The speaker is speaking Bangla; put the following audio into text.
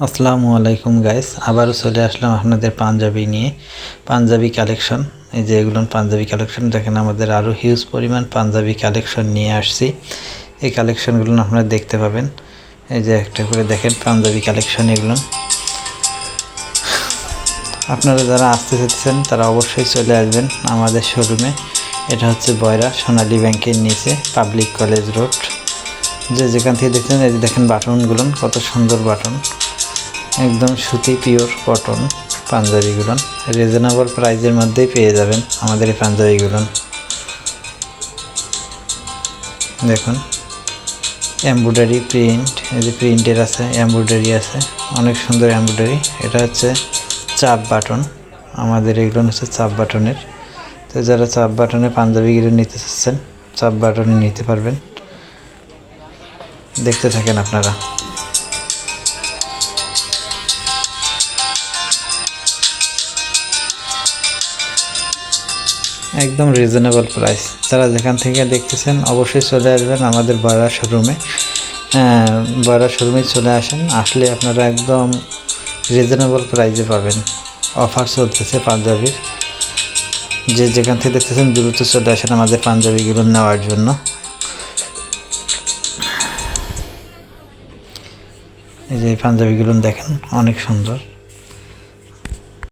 আসসালামু আলাইকুম গাইস, আবারও চলে আসলাম আপনাদের পাঞ্জাবি নিয়ে। পাঞ্জাবি কালেকশন, এই যে এগুলো পাঞ্জাবি কালেকশন দেখেন, আমাদের আরও হিউজ পরিমাণ পাঞ্জাবি কালেকশন নিয়ে আসছি। এই কালেকশনগুলো আপনারা দেখতে পাবেন। এই যে একটা করে দেখেন পাঞ্জাবি কালেকশন এগুলো। আপনারা যারা আসতে চাইছেন তারা অবশ্যই চলে আসবেন আমাদের শোরুমে। এটা হচ্ছে বয়রা সোনালী ব্যাংকের নিচে, পাবলিক কলেজ রোড। যেখান থেকে দেখছেন এই যে দেখেন বাটনগুলো, কত সুন্দর বাটন, একদম সুতি পিওর কটন পাঞ্জাবিগুলো রিজনেবল প্রাইসের মধ্যেই পেয়ে যাবেন আমাদের এই পাঞ্জাবিগুলো। দেখুন এমব্রয়ডারি প্রিন্ট, এই যে প্রিন্টের আছে, এমব্রয়ডারি আছে, অনেক সুন্দর এমব্রয়ডারি। এটা হচ্ছে চাপ বাটন, আমাদের এগুলো হচ্ছে চাপ বাটনের। তো যারা চাপ বাটনের পাঞ্জাবিগুলো নিতে চাচ্ছেন চাপ বাটনে নিতে পারবেন। দেখতে থাকেন আপনারা। একদম রিজনেবল প্রাইস। যারা যেখান থেকে দেখতেছেন অবশ্যই চলে আসবেন আমাদের বয়রা শোরুমে। বয়রা শোরুমে চলে আসেন, আসলে আপনারা একদম রিজনেবল প্রাইসে পাবেন। অফার চলতেছে পাঞ্জাবির। যেখান থেকে দেখতেছেন দ্রুত চলে আসেন আমাদের পাঞ্জাবিগুলো নেওয়ার জন্য। এই যে পাঞ্জাবিগুলো দেখেন অনেক সুন্দর।